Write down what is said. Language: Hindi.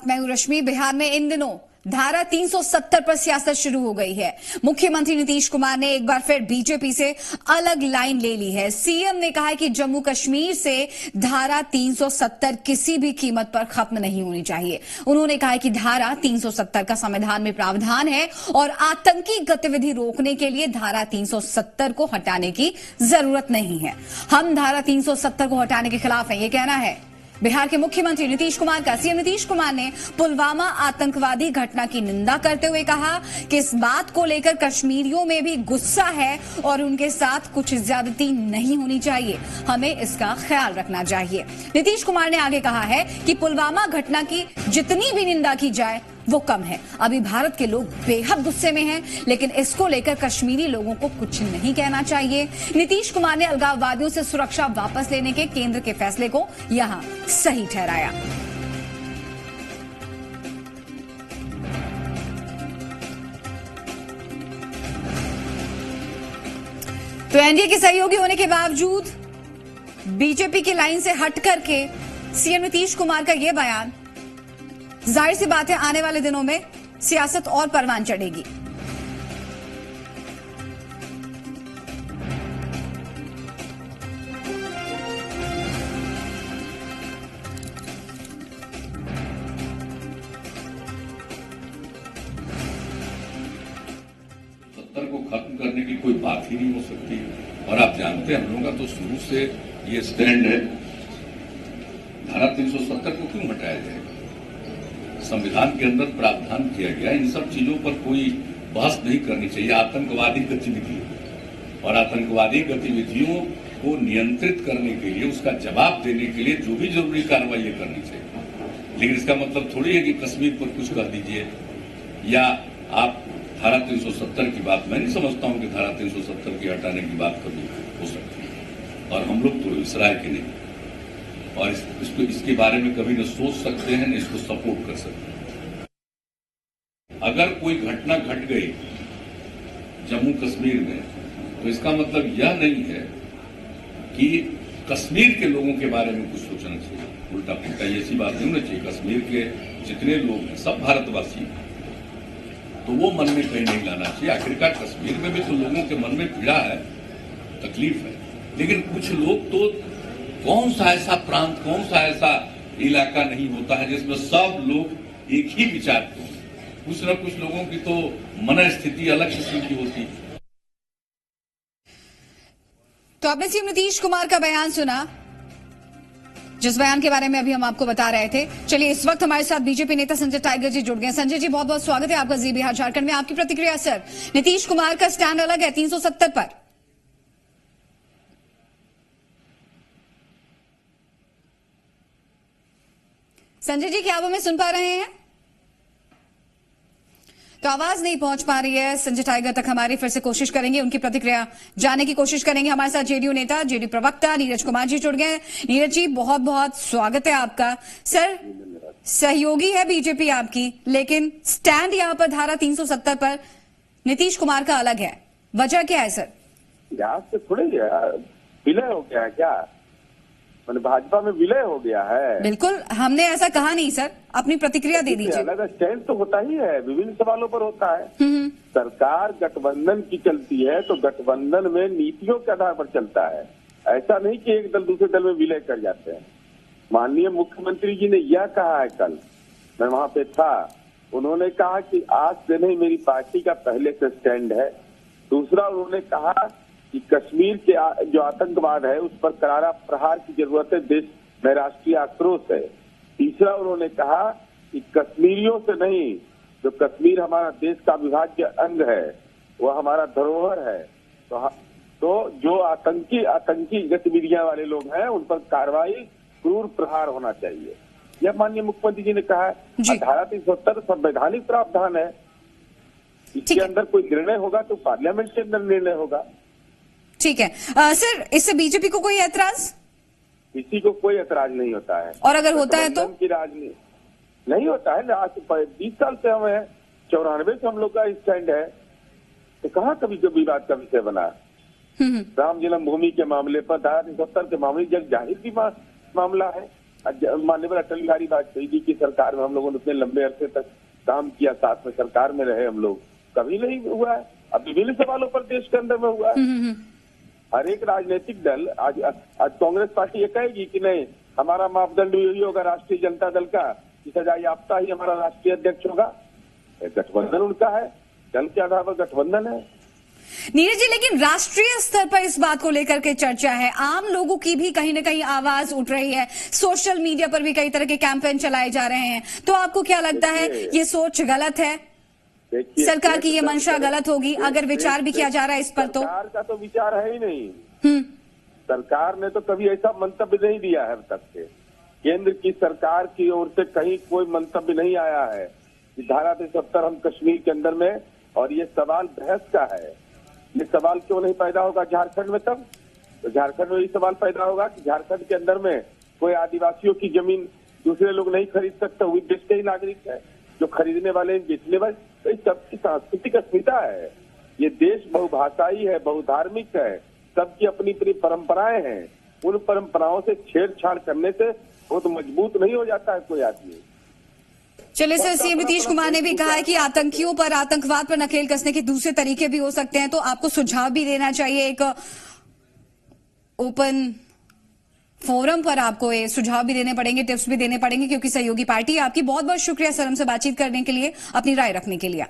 मैं हूं रश्मि। बिहार में इन दिनों धारा 370 पर सियासत शुरू हो गई है। मुख्यमंत्री नीतीश कुमार ने एक बार फिर बीजेपी से अलग लाइन ले ली है। सीएम ने कहा है कि जम्मू कश्मीर से धारा 370 किसी भी कीमत पर खत्म नहीं होनी चाहिए। उन्होंने कहा है कि धारा 370 का संविधान में प्रावधान है और आतंकी गतिविधि रोकने के लिए धारा 370 को हटाने की जरूरत नहीं है। हम धारा 370 को हटाने के खिलाफ हैं, ये कहना है बिहार के मुख्यमंत्री नीतीश कुमार का। सीएम नीतीश कुमार ने पुलवामा आतंकवादी घटना की निंदा करते हुए कहा कि इस बात को लेकर कश्मीरियों में भी गुस्सा है और उनके साथ कुछ ज्यादती नहीं होनी चाहिए। हमें इसका ख्याल रखना चाहिए। नीतीश कुमार ने आगे कहा है कि पुलवामा घटना की जितनी भी निंदा की जाए वो कम है। अभी भारत के लोग बेहद गुस्से में हैं, लेकिन इसको लेकर कश्मीरी लोगों को कुछ नहीं कहना चाहिए। नीतीश कुमार ने अलगाववादियों से सुरक्षा वापस लेने के केंद्र के फैसले को यहां सही ठहराया। तो एनडीए के सहयोगी होने के बावजूद बीजेपी की लाइन से हट करके सीएम नीतीश कुमार का यह बयान, जाहिर सी बात है आने वाले दिनों में सियासत और परवान चढ़ेगी। सत्तर को खत्म करने की कोई बात ही नहीं हो सकती। और आप जानते हैं हम लोगों का तो शुरू से ये स्टैंड है, धारा 370 को क्यों हटाया जाएगा। संविधान के अंदर प्रावधान किया गया, इन सब चीजों पर कोई बहस नहीं करनी चाहिए। आतंकवादी गतिविधि और आतंकवादी गतिविधियों को नियंत्रित करने के लिए, उसका जवाब देने के लिए जो भी जरूरी कार्रवाई करनी चाहिए। लेकिन इसका मतलब थोड़ी है कि कश्मीर पर कुछ कह दीजिए या आप धारा 370 की बात, मैं नहीं समझता हूं कि धारा 370 की हटाने की बात कभी हो सकती है। और हम लोग तो इस राय के नहीं और इसके बारे में कभी न सोच सकते हैं न इसको सपोर्ट कर सकते हैं। अगर कोई घटना घट गई जम्मू कश्मीर में तो इसका मतलब यह नहीं है कि कश्मीर के लोगों के बारे में कुछ सोचना चाहिए। उल्टा पुल्टा ऐसी बात नहीं होनी चाहिए। कश्मीर के जितने लोग हैं सब भारतवासी हैं, तो वो मन में कहीं नहीं लाना चाहिए। आखिरकार कश्मीर में भी तो लोगों के मन में पीड़ा है, तकलीफ है। लेकिन कुछ लोग तो, कौन सा ऐसा प्रांत, कौन सा ऐसा इलाका नहीं होता है जिसमें सब लोग एक ही विचार के हों। कुछ न कुछ लोगों की तो मन स्थिति अलग किस्म की होती है। तो आपने सीएम नीतीश कुमार का बयान सुना, जिस बयान के बारे में अभी हम आपको बता रहे थे। चलिए, इस वक्त हमारे साथ बीजेपी नेता संजय टाइगर जी जुड़ गए। संजय जी, बहुत बहुत स्वागत है आपका जी बिहार झारखंड में। आपकी प्रतिक्रिया सर, नीतीश कुमार का स्टैंड अलग है 370 पर। संजय जी, क्या आप हमें सुन पा रहे हैं? तो आवाज नहीं पहुंच पा रही है संजय टाइगर तक हमारी। फिर से कोशिश करेंगे, उनकी प्रतिक्रिया जानने की कोशिश करेंगे। हमारे साथ जेडीयू नेता, जेडीयू प्रवक्ता नीरज कुमार जी जुड़ गए। नीरज जी, बहुत बहुत स्वागत है आपका। सर, सहयोगी है बीजेपी आपकी, लेकिन स्टैंड यहां पर धारा 370 पर नीतीश कुमार का अलग है। वजह क्या है सर? यहाँ से थोड़े विलय हो गया है क्या? मैंने भाजपा में विलय हो गया है? बिल्कुल, हमने ऐसा कहा नहीं सर। अपनी प्रतिक्रिया दे दीजिए। अलग स्टैंड तो होता ही है, विभिन्न सवालों पर होता है। सरकार गठबंधन की चलती है तो गठबंधन में नीतियों के आधार पर चलता है। ऐसा नहीं कि एक दल दूसरे दल में विलय कर जाते हैं। माननीय मुख्यमंत्री जी ने यह कहा है, कल मैं वहां पे था, उन्होंने कहा कि आज से नहीं, मेरी पार्टी का पहले से स्टैंड है। दूसरा, उन्होंने कहा कि कश्मीर के जो आतंकवाद है उस पर करारा प्रहार की जरूरत है, देश में राष्ट्रीय आक्रोश है। तीसरा, उन्होंने कहा कि कश्मीरियों से नहीं, जो कश्मीर हमारा देश का अविभाज्य अंग है, वह हमारा धरोहर है, तो जो आतंकी गतिविधियां वाले लोग हैं उन पर कार्रवाई, क्रूर प्रहार होना चाहिए। यह माननीय मुख्यमंत्री जी ने कहा है। धारा 370 संवैधानिक प्रावधान है, इसके अंदर कोई निर्णय होगा तो पार्लियामेंट के अंदर निर्णय होगा। ठीक है सर, इससे बीजेपी को कोई ऐतराज? किसी को कोई ऐतराज नहीं होता है। और अगर होता है तो? की राजनीति नहीं होता है। आज 20 साल से हम है, 94 से हम लोग का स्टैंड है, तो कहाँ कभी कभी विवाद का विषय बना। राम जन्मभूमि के मामले पर धारा 370 के मामले जग जाहिर की मामला है। माननीय अटल बिहारी वाजपेयी जी की सरकार में हम लोगों ने उतने लंबे अरसे तक काम किया, साथ में सरकार में रहे हम लोग, कभी नहीं हुआ है। अब विभिन्न सवालों पर देश के अंदर में हुआ है। हर एक राजनीतिक दल आज कांग्रेस पार्टी ये कहेगी कि नहीं, हमारा मापदंड यही होगा राष्ट्रीय जनता दल का कि सजा याफ्ता ही हमारा राष्ट्रीय अध्यक्ष होगा। गठबंधन उनका है, दल के आधार पर गठबंधन है। नीरज जी, लेकिन राष्ट्रीय स्तर पर इस बात को लेकर के चर्चा है, आम लोगों की भी कहीं ना कहीं आवाज उठ रही है, सोशल मीडिया पर भी कई तरह के कैंपेन चलाए जा रहे हैं, तो आपको क्या लगता है ये सोच गलत है? सरकार की ये मंशा गलत होगी अगर विचार भी किया जा रहा है इस पर? तो सरकार का तो विचार है ही नहीं। सरकार ने तो कभी ऐसा मंतव्य नहीं दिया है अब तक के। केंद्र की सरकार की ओर से कहीं कोई मंतव्य नहीं आया है कि धारा 370 हम कश्मीर के अंदर में, और ये सवाल बहस का है। ये सवाल क्यों नहीं पैदा होगा झारखंड में? तब तो झारखंड में ये सवाल पैदा होगा कि झारखंड के अंदर में कोई आदिवासियों की जमीन दूसरे लोग नहीं खरीद सकते, वो देश के ही नागरिक है, जो खरीदने वाले बेचने वाले, तो इस सबकी सांस्कृतिक अस्मिता है। ये देश बहुभाषाई है, बहुधार्मिक है, सबकी अपनी अपनी परंपराएं हैं। उन परंपराओं से छेड़छाड़ करने से बहुत मजबूत नहीं हो जाता है कोई आदमी। चलिए सर, सीएम नीतीश कुमार ने भी कहा है कि आतंकियों पर, आतंकवाद पर नकेल कसने के दूसरे तरीके भी हो सकते हैं, तो आपको सुझाव भी देना चाहिए। एक ओपन फोरम पर आपको ये सुझाव भी देने पड़ेंगे, टिप्स भी देने पड़ेंगे, क्योंकि सहयोगी पार्टी है आपकी। बहुत बहुत शुक्रिया सर हमसे बातचीत करने के लिए, अपनी राय रखने के लिए।